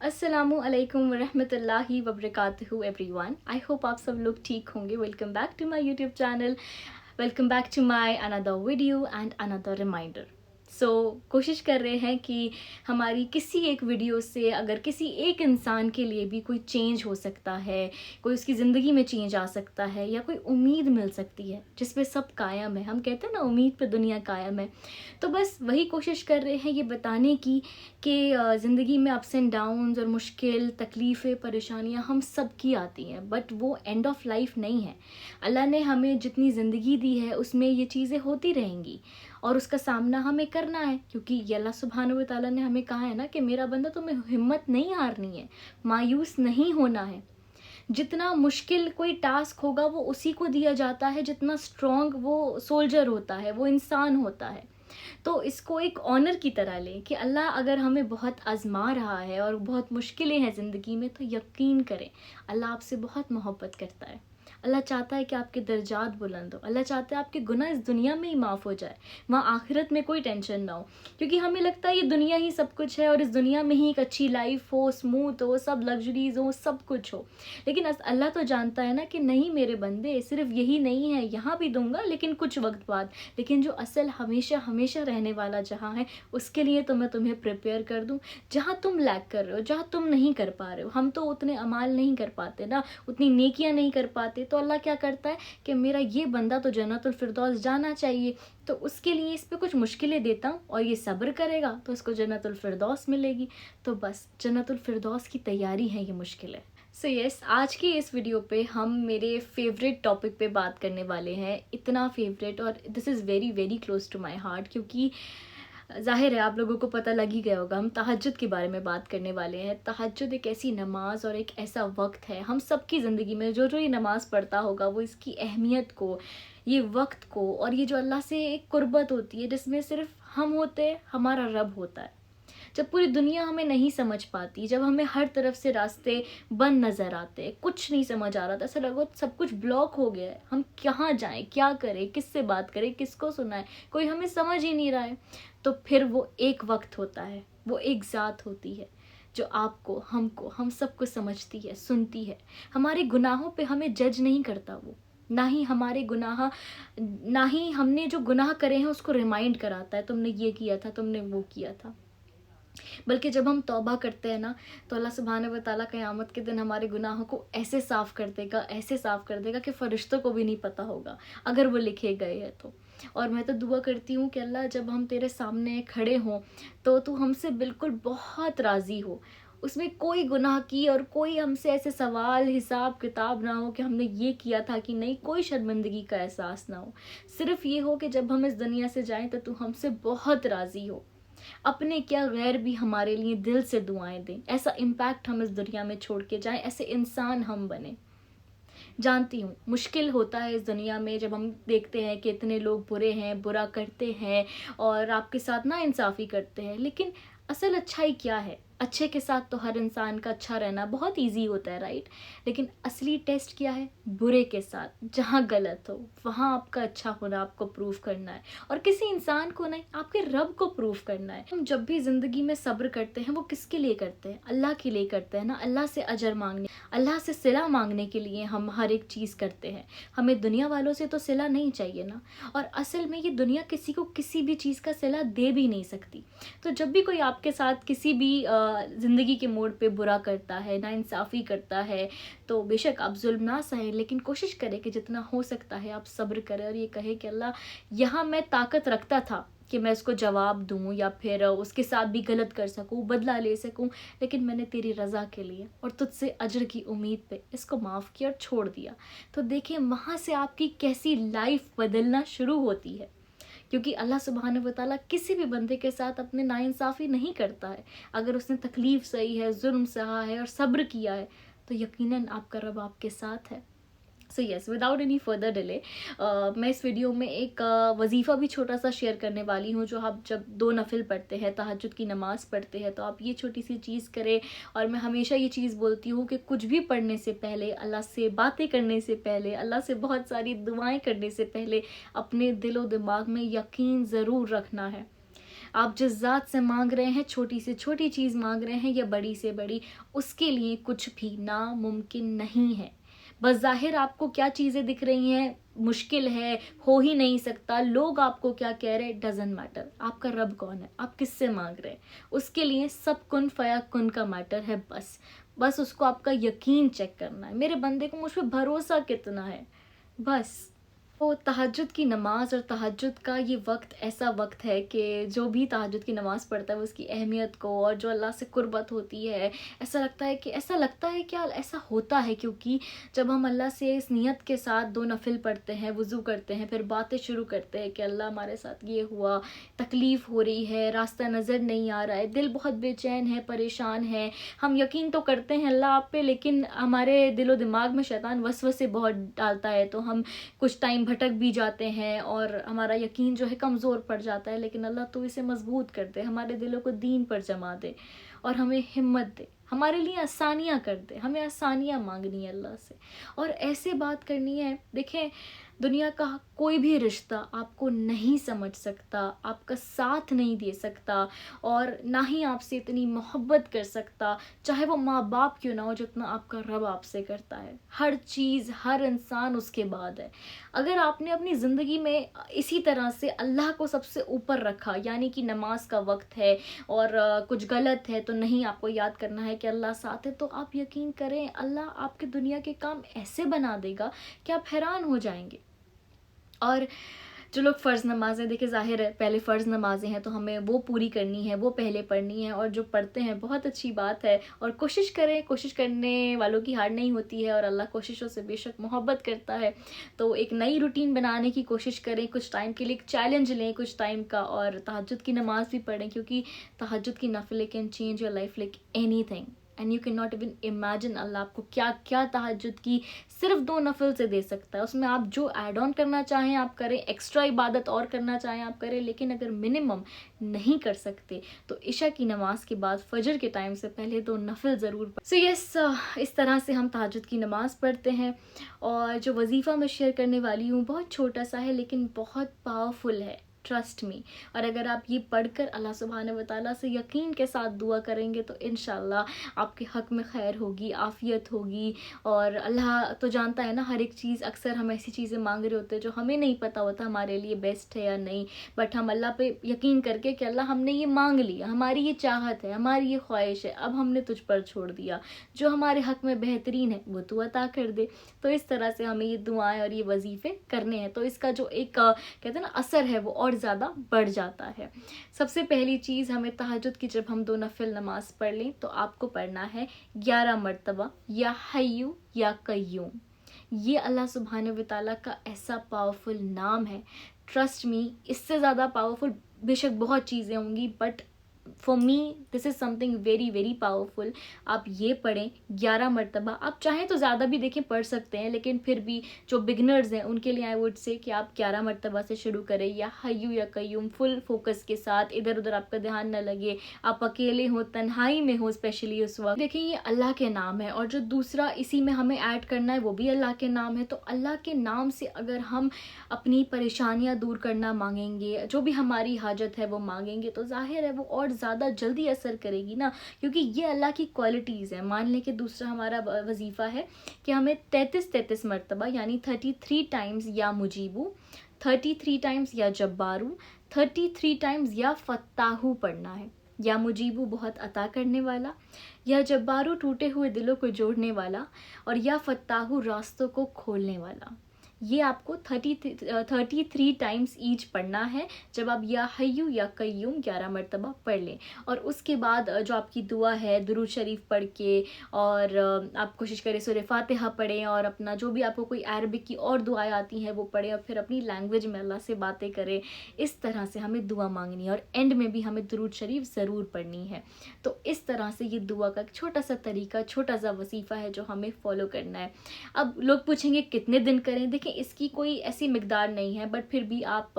अस्सलामु अलैकुम वरहमतुल्लाहि वबरकातुहू एवरीवन। आई होप आप सब लोग ठीक होंगे। Welcome back to my YouTube channel, welcome back to my another video and another reminder. So कोशिश कर रहे हैं कि हमारी किसी एक वीडियो से अगर किसी एक इंसान के लिए भी कोई चेंज हो सकता है, कोई उसकी ज़िंदगी में चेंज आ सकता है या कोई उम्मीद मिल सकती है जिस पे सब कायम है। हम कहते हैं ना, उम्मीद पे दुनिया कायम है। तो बस वही कोशिश कर रहे हैं ये बताने की कि ज़िंदगी में अप्स एंड डाउन्स और मुश्किल तकलीफ़ें परेशानियां हम सब की आती हैं, बट वो एंड ऑफ लाइफ नहीं है। अल्लाह ने हमें जितनी ज़िंदगी दी है उसमें ये चीज़ें होती रहेंगी और उसका सामना हमें करना है, क्योंकि ये अल्लाह सुब्हानहू व तआला ने हमें कहा है ना कि मेरा बंदा, तुम्हें हिम्मत नहीं हारनी है, मायूस नहीं होना है। जितना मुश्किल कोई टास्क होगा वो उसी को दिया जाता है जितना स्ट्रॉन्ग वो सोल्जर होता है, वो इंसान होता है। तो इसको एक ऑनर की तरह लें कि अल्लाह अगर हमें बहुत आजमा रहा है और बहुत मुश्किलें हैं ज़िंदगी में, तो यकीन करें अल्लाह आपसे बहुत मोहब्बत करता है। अल्लाह चाहता है कि आपके दर्जात बुलंद हो। अल्लाह चाहता है आपके गुनाह इस दुनिया में ही माफ़ हो जाए, वहाँ आखिरत में कोई टेंशन ना हो। क्योंकि हमें लगता है ये दुनिया ही सब कुछ है और इस दुनिया में ही एक अच्छी लाइफ हो, स्मूथ हो, सब लग्जरीज हो, सब कुछ हो। लेकिन अल्लाह तो जानता है ना कि नहीं मेरे बंदे, सिर्फ यही नहीं है, यहाँ भी दूंगा लेकिन कुछ वक्त बाद। लेकिन जो असल हमेशा हमेशा रहने वाला जहाँ है, उसके लिए तो मैं तुम्हें प्रिपेयर कर दूँ। जहाँ तुम लैक कर रहे हो, जहाँ तुम नहीं कर पा रहे हो, हम तो उतने अमाल नहीं कर पाते ना, उतनी नेकियां नहीं कर पाते, तो अल्लाह क्या करता है कि मेरा ये बंदा तो जन्नतुल फिरदौस जाना चाहिए, तो उसके लिए इस पे कुछ मुश्किलें देता हूँ और ये सब्र करेगा तो इसको जन्नतुल फिरदौस मिलेगी। तो बस जन्नतुल फिरदौस की तैयारी है ये मुश्किलें। सो यस, आज की इस वीडियो पे हम मेरे फेवरेट टॉपिक पे बात करने वाले हैं। इतना फेवरेट और this is very very close to my heart, क्योंकि ज़ाहिर है आप लोगों को पता लग ही गया होगा, हम तहज्जुद के बारे में बात करने वाले हैं। तहज्जुद एक ऐसी नमाज और एक ऐसा वक्त है, हम सब की ज़िंदगी में जो जो ये नमाज़ पढ़ता होगा वो इसकी अहमियत को, ये वक्त को और ये जो अल्लाह से एक कुर्बत होती है जिसमें सिर्फ हम होते हैं, हमारा रब होता है। जब पूरी दुनिया हमें नहीं समझ पाती, जब हमें हर तरफ से रास्ते बंद नज़र आते, कुछ नहीं समझ आ रहा था, ऐसा लगा सब कुछ ब्लॉक हो गया है, हम कहाँ जाएं, क्या करें, किससे बात करें, किसको सुनाएं, कोई हमें समझ ही नहीं रहा है। तो फिर वो एक वक्त होता है, वो एक ज़ात होती है जो आपको, हमको, हम सबको समझती है, सुनती है। हमारे गुनाहों पे हमें जज नहीं करता वो, ना ही हमारे गुनाह, ना ही हमने जो गुनाह करे हैं उसको रिमाइंड कराता है, तुमने ये किया था, तुमने वो किया था। बल्कि जब हम तौबा करते हैं ना, तो अल्लाह सुब्हानहू व तआला क़यामत के दिन हमारे गुनाहों को ऐसे साफ़ कर देगा, ऐसे साफ़ कर देगा कि फ़रिश्तों को भी नहीं पता होगा अगर वो लिखे गए हैं तो। और मैं तो दुआ करती हूँ कि अल्लाह जब हम तेरे सामने खड़े हों तो तू हमसे बिल्कुल बहुत राज़ी हो, उसमें कोई गुनाह की और कोई हमसे ऐसे सवाल हिसाब किताब ना हो कि हमने ये किया था कि नहीं, कोई शर्मिंदगी का एहसास ना हो। सिर्फ़ ये हो कि जब हम इस दुनिया से जाएं तो तू हमसे बहुत राज़ी हो। अपने क्या गैर भी हमारे लिए दिल से दुआएं दें, ऐसा इम्पैक्ट हम इस दुनिया में छोड़ के जाएं, ऐसे इंसान हम बने। जानती हूँ मुश्किल होता है इस दुनिया में जब हम देखते हैं कि इतने लोग बुरे हैं, बुरा करते हैं और आपके साथ ना इंसाफ़ी करते हैं, लेकिन असल अच्छाई क्या है? अच्छे के साथ तो हर इंसान का अच्छा रहना बहुत इजी होता है, राइट? लेकिन असली टेस्ट क्या है? बुरे के साथ, जहाँ गलत हो वहाँ आपका अच्छा होना आपको प्रूव करना है, और किसी इंसान को नहीं, आपके रब को प्रूव करना है। हम जब भी ज़िंदगी में सब्र करते हैं वो किसके लिए करते हैं? अल्लाह के लिए करते हैं ना। अल्लाह से अजर मांगने, अल्लाह से सिला मांगने के लिए हम हर एक चीज़ करते हैं। हमें दुनिया वालों से तो सिला नहीं चाहिए ना, और असल में ये दुनिया किसी को किसी भी चीज़ का सिला दे भी नहीं सकती। तो जब भी कोई आपके साथ किसी भी ज़िंदगी के मोड़ पे बुरा करता है, नाइंसाफ़ी करता है, तो बेशक आप जुल्म ना सहें, लेकिन कोशिश करें कि जितना हो सकता है आप सब्र करें और ये कहें कि अल्लाह, यहाँ मैं ताकत रखता था कि मैं उसको जवाब दूँ या फिर उसके साथ भी गलत कर सकूँ, बदला ले सकूँ, लेकिन मैंने तेरी रज़ा के लिए और तुझसे अजर की उम्मीद पे इसको माफ़ किया और छोड़ दिया। तो देखिए वहाँ से आपकी कैसी लाइफ बदलना शुरू होती है, क्योंकि अल्लाह सुब्हानहू व तआला किसी भी बंदे के साथ अपने नाइंसाफ़ी नहीं करता है। अगर उसने तकलीफ़ सही है, जुल्म सहा है और सब्र किया है, तो यकीनन आपका रब आपके साथ है। So yes, without any further delay मैं इस वीडियो में एक वजीफ़ा भी छोटा सा शेयर करने वाली हूँ, जो आप जब 2 नफिल पढ़ते हैं, तहज्जुद की नमाज़ पढ़ते हैं, तो आप ये छोटी सी चीज़ करें। और मैं हमेशा ये चीज़ बोलती हूँ कि कुछ भी पढ़ने से पहले, अल्लाह से बातें करने से पहले, अल्लाह से बहुत सारी दुआएं करने से पहले अपने दिलो दिमाग में यकीन ज़रूर रखना है। आप जिस ज़ात से मांग रहे हैं, छोटी से छोटी चीज़ मांग रहे हैं या बड़ी से बड़ी, उसके लिए कुछ भी नामुमकिन नहीं है। बस ज़ाहिर आपको क्या चीज़ें दिख रही हैं, मुश्किल है, हो ही नहीं सकता, लोग आपको क्या कह रहे हैं, डजंट मैटर। आपका रब कौन है, आप किससे मांग रहे हैं, उसके लिए सब कुन फया कुन का मैटर है। बस उसको आपका यकीन चेक करना है, मेरे बंदे को मुझ पर भरोसा कितना है, बस। तो तहज्जुद की नमाज़ और तहज्जुद का ये वक्त ऐसा वक्त है कि जो भी तहज्जुद की नमाज़ पढ़ता है वो उसकी अहमियत को, और जो अल्लाह से कुर्बत होती है, ऐसा लगता है क्या ऐसा होता है, क्योंकि जब हम अल्लाह से इस नियत के साथ 2 नफिल पढ़ते हैं, वज़ू करते हैं, फिर बातें शुरू करते हैं कि अल्लाह हमारे साथ ये हुआ, तकलीफ़ हो रही है, रास्ता नज़र नहीं आ रहा है, दिल बहुत बेचैन है, परेशान है, हम यकीन तो करते हैं अल्लाह आप पे, लेकिन हमारे दिलो दिमाग में शैतान वसवसे बहुत डालता है, तो हम कुछ टाइम भटक भी जाते हैं और हमारा यकीन जो है कमज़ोर पड़ जाता है। लेकिन अल्लाह तो इसे मजबूत कर दे, हमारे दिलों को दीन पर जमा दे और हमें हिम्मत दे, हमारे लिए आसानियाँ कर दे। हमें आसानियाँ मांगनी है अल्लाह से और ऐसे बात करनी है। देखें, दुनिया का कोई भी रिश्ता आपको नहीं समझ सकता, आपका साथ नहीं दे सकता और ना ही आपसे इतनी मोहब्बत कर सकता, चाहे वो माँ बाप क्यों ना हो, जितना आपका रब आपसे करता है। हर चीज़, हर इंसान उसके बाद है। अगर आपने अपनी ज़िंदगी में इसी तरह से अल्लाह को सबसे ऊपर रखा, यानी कि नमाज का वक्त है और कुछ गलत है तो नहीं, आपको याद करना है कि अल्लाह साथ है, तो आप यकीन करें अल्लाह आपके दुनिया के काम ऐसे बना देगा कि आप हैरान हो जाएंगे। और जो लोग फ़र्ज़ नमाज़ें, देखिए ज़ाहिर है पहले फ़र्ज़ नमाज़ें हैं तो हमें वो पूरी करनी है, वो पहले पढ़नी है, और जो पढ़ते हैं बहुत अच्छी बात है, और कोशिश करें, कोशिश करने वालों की हार नहीं होती है और अल्लाह कोशिशों से बेशक मोहब्बत करता है। तो एक नई रूटीन बनाने की कोशिश करें, कुछ टाइम के लिए एक चैलेंज लें कुछ टाइम का, और तहज्जुद की नमाज़ भी पढ़ें, क्योंकि तहज्जुद की नफ़िलें can change your life like anything and you can not even imagine Allah आपको क्या क्या तहज्जुद की सिर्फ 2 नफिल से दे सकता है। उसमें आप जो ऐड ऑन करना चाहें आप करें, एक्स्ट्रा इबादत और करना चाहें आप करें, लेकिन अगर मिनिमम नहीं कर सकते तो इशा की नमाज के बाद फजर के टाइम से पहले 2 नफिल ज़रूर पढ़ें। सो यस, इस तरह से हम तहज्जुद की नमाज़ पढ़ते हैं। और जो वजीफ़ा मैं शेयर करने वाली हूँ बहुत छोटा सा है लेकिन बहुत पावरफुल है, ट्रस्ट मी। और अगर आप ये पढ़कर अल्लाह सुब्हानहू व तआला से यकीन के साथ दुआ करेंगे तो इंशाल्लाह आपके हक़ में खैर होगी, आफ़ियत होगी। और अल्लाह तो जानता है ना हर एक चीज़, अक्सर हम ऐसी चीज़ें मांग रहे होते हैं जो हमें नहीं पता होता हमारे लिए बेस्ट है या नहीं, बट हम अल्लाह पे यकीन करके कि अल्लाह हमने ये मांग लिया, हमारी ये चाहत है, हमारी ये ख्वाहिश है, अब हमने तुझ पर छोड़ दिया, जो हमारे हक़ में बेहतरीन है वो तू अता कर दे। तो इस तरह से हमें ये दुआएं और ये वजीफ़े करने हैं, तो इसका जो एक कहते हैं ना असर है वो और ज़्यादा बढ़ जाता है। सबसे पहली चीज़, हमें तहज्जुद की जब हम 2 नफिल नमाज पढ़ लें तो आपको पढ़ना है 11 मरतबा या हय्यू या कय्यूम। ये अल्लाह सुब्हानहू व तआला का ऐसा पावरफुल नाम है, ट्रस्ट मी, इससे ज़्यादा पावरफुल बेशक बहुत चीज़ें होंगी, but for me this is something very very powerful. आप ये पढ़ें 11 मरतबा, आप चाहें तो ज़्यादा भी देखें पढ़ सकते हैं, लेकिन फिर भी जो बिगनर्स हैं उनके लिए आई वुड से कि आप 11 मरतबा से शुरू करें, या हय्यू या कय्यूम फुल फोकस के साथ, इधर उधर आपका ध्यान न लगे, आप अकेले हो, तन्हाई में हो, स्पेशली उस वक्त। देखिए ये अल्लाह के नाम है, और जो दूसरा इसी में हमें ऐड करना है वो भी अल्लाह के नाम है। तो अल्लाह के नाम से अगर हम अपनी परेशानियाँ दूर करना मांगेंगे, जो भी हमारी हाजत है वो मांगेंगे, तो जाहिर है वो और ज़्यादा जल्दी असर करेगी ना, क्योंकि ये अल्लाह की क्वालिटीज़ है। मान लें कि दूसरा हमारा वजीफ़ा है कि हमें 33 मरतबा यानी 33 टाइम्स या मुजीबू, 33 टाइम्स या जब्बारू, 33 टाइम्स या फत्ताहू पढ़ना है। या मुजीबू बहुत अता करने वाला, या जब्बारू टूटे हुए दिलों को जोड़ने वाला, और या फत्ताहू रास्तों को खोलने वाला। ये आपको 33 टाइम्स ईच पढ़ना है जब आप या हय्यू या कय्यूम 11 मरतबा पढ़ लें। और उसके बाद जो आपकी दुआ है दुरूद शरीफ पढ़ के, और आप कोशिश करें सूरह फातिहा पढ़ें, और अपना जो भी आपको कोई अरबिक की और दुआएं आती हैं वो पढ़ें, और फिर अपनी लैंग्वेज में अल्लाह से बातें करें। इस तरह से हमें दुआ मांगनी है, और एंड में भी हमें दुरूद शरीफ ज़रूर पढ़नी है। तो इस तरह से ये दुआ का एक छोटा सा तरीका, छोटा सा वजीफ़ा है जो हमें फॉलो करना है। अब लोग पूछेंगे कितने दिन करें। देखिए इसकी कोई ऐसी मिकदार नहीं है, बट फिर भी आप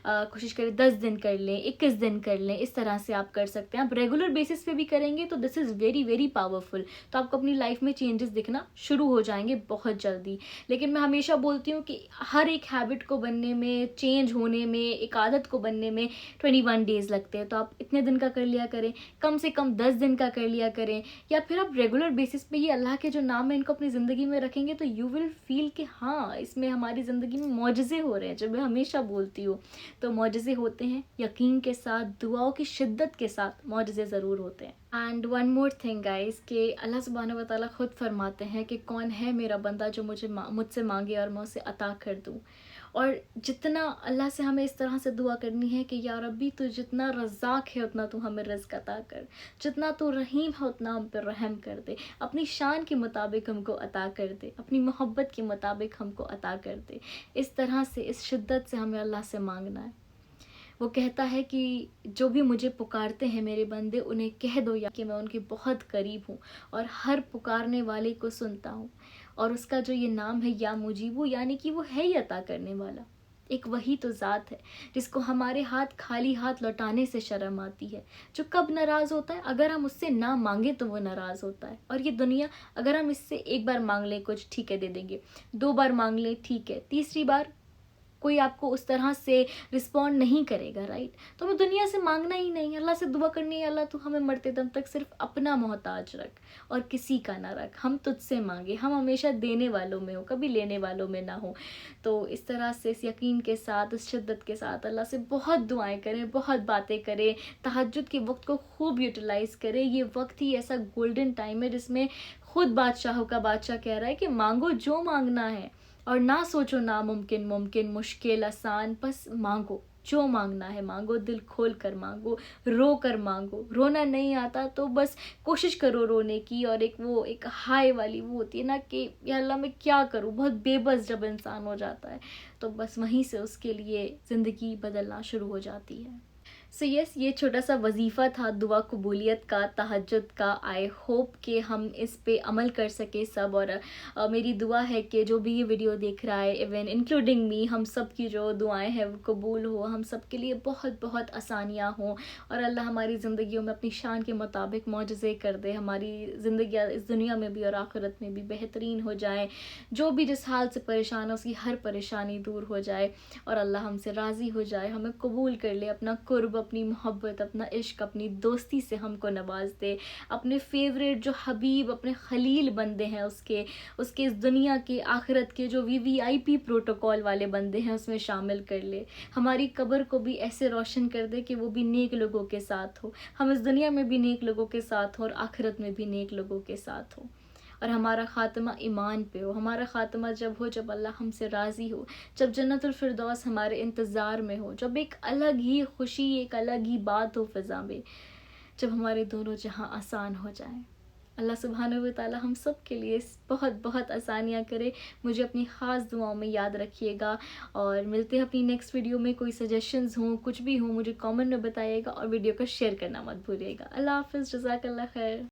कोशिश करें 10 दिन कर लें, 21 दिन कर लें, इस तरह से आप कर सकते हैं। आप रेगुलर बेसिस पे भी करेंगे तो this is very very powerful. तो आपको अपनी लाइफ में चेंजेस दिखना शुरू हो जाएंगे बहुत जल्दी। लेकिन मैं हमेशा बोलती हूँ कि हर एक हैबिट को बनने में, चेंज होने में, एक आदत को बनने में 21 डेज़ लगते हैं। तो आप इतने दिन का कर लिया करें, कम से कम 10 दिन का कर लिया करें, या फिर आप रेगुलर बेसिस पे ये अल्लाह के जो नाम है इनको अपनी ज़िंदगी में रखेंगे तो यू विल फील कि हाँ, इसमें हमारी ज़िंदगी में मौजज़े हो रहे हैं। जब मैं हमेशा बोलती हूँ तो मौजज़े होते हैं, यकीन के साथ, दुआओं की शिद्दत के साथ मौजज़े ज़रूर होते हैं। And one more thing guys, कि अल्लाह सुब्हानहू व तआला खुद फरमाते हैं कि कौन है मेरा बंदा जो मुझसे मांगे और मैं उसे अता कर दूँ। और जितना अल्लाह से हमें इस तरह से दुआ करनी है कि या रब्बी तू जितना रज़्ज़ाक़ है उतना तू हमें रिज़्क़ अता कर, जितना तू रहीम है उतना हम पर रहम कर दे, अपनी शान के मुताबिक हमको अता कर दे, अपनी मोहब्बत के मुताबिक हमको अता कर दे। इस तरह से, इस शिद्दत से हमें अल्लाह से मांगना है। वो कहता है कि जो भी मुझे पुकारते हैं मेरे बंदे, उन्हें कह दो या कि मैं उनके बहुत करीब हूँ और हर पुकारने वाले को सुनता हूँ। और उसका जो ये नाम है या मुजीबू, यानी कि वो है ही अता करने वाला। एक वही तो ज़ात है जिसको हमारे हाथ खाली हाथ लौटाने से शर्म आती है, जो कब नाराज़ होता है, अगर हम उससे ना मांगे तो वो नाराज़ होता है। और ये दुनिया, अगर हम इससे एक बार मांग लें कुछ, ठीक है दे देंगे, 2 बार मांग लें, ठीक है, तीसरी बार कोई आपको उस तरह से रिस्पॉन्ड नहीं करेगा, राइट। तो हमें दुनिया से मांगना ही नहीं, अल्लाह से दुआ करनी है, अल्लाह तू हमें मरते दम तक सिर्फ अपना मोहताज रख और किसी का ना रख, हम तुझसे मांगे, हम हमेशा देने वालों में हो, कभी लेने वालों में ना हो। तो इस तरह से, इस यकीन के साथ, इस शिद्दत के साथ अल्लाह से बहुत दुआएं करें, बहुत बातें करें, तहज्जुद के वक्त को खूब यूटिलाइज़ करें। ये वक्त ही ऐसा गोल्डन टाइम है जिसमें खुद बादशाहों का बादशाह कह रहा है कि मांगो जो मांगना है और ना सोचो नामुमकिन, मुमकिन, मुश्किल, आसान, बस मांगो, जो मांगना है मांगो, दिल खोल कर मांगो, रो कर मांगो। रोना नहीं आता तो बस कोशिश करो रोने की, और एक हाय वाली वो होती है ना कि या अल्लाह मैं क्या करूँ, बहुत बेबस जब इंसान हो जाता है तो बस वहीं से उसके लिए ज़िंदगी बदलना शुरू हो जाती है। सो यस, ये छोटा सा वजीफ़ा था दुआ कबूलियत का, तहज्जुद का। आई होप कि हम इस पे अमल कर सके सब। और मेरी दुआ है कि जो भी ये वीडियो देख रहा है, इवन इंक्लूडिंग मी, हम सब की जो दुआएं हैं वो कबूल हो, हम सब के लिए बहुत बहुत आसानियाँ हों और अल्लाह हमारी ज़िंदगियों में अपनी शान के मुताबिक मौजज़े कर दे। हमारी ज़िंदगी इस दुनिया में भी और आखिरत में भी बेहतरीन हो जाए। जो भी जिस हाल से परेशान है उसकी हर परेशानी दूर हो जाए और अल्लाह हमसे राज़ी हो जाए, हमें कबूल कर ले, अपना कुर्ब, अपनी मोहब्बत, अपना इश्क, अपनी दोस्ती से हमको नवाज दे। अपने फेवरेट जो हबीब, अपने खलील बंदे हैं उसके इस दुनिया के, आखिरत के जो VVIP प्रोटोकॉल वाले बंदे हैं उसमें शामिल कर ले। हमारी कब्र को भी ऐसे रोशन कर दे कि वो भी नेक लोगों के साथ हो, हम इस दुनिया में भी नेक लोगों के साथ हो और आखिरत में भी नेक लोगों के साथ हो। और हमारा ख़ात्मा ईमान पे हो, हमारा ख़ात्मा जब हो जब अल्लाह हमसे राज़ी हो, जब जन्नतुल फिरदौस हमारे इंतज़ार में हो, जब एक अलग ही खुशी, एक अलग ही बात हो फ़िज़ा में, जब हमारे दोनों जहां आसान हो जाएं। अल्लाह सुब्हानहू व तआला हम सब के लिए बहुत बहुत आसानियाँ करे। मुझे अपनी ख़ास दुआओं में याद रखिएगा और मिलते हैं अपनी नेक्स्ट वीडियो में। कोई सजेशंस हों, कुछ भी हो, मुझे कमेंट में बताइएगा और वीडियो को शेयर करना मत भूलिएगा। अल्लाह हाफ़िज़, जज़ाकल्लाह खैर।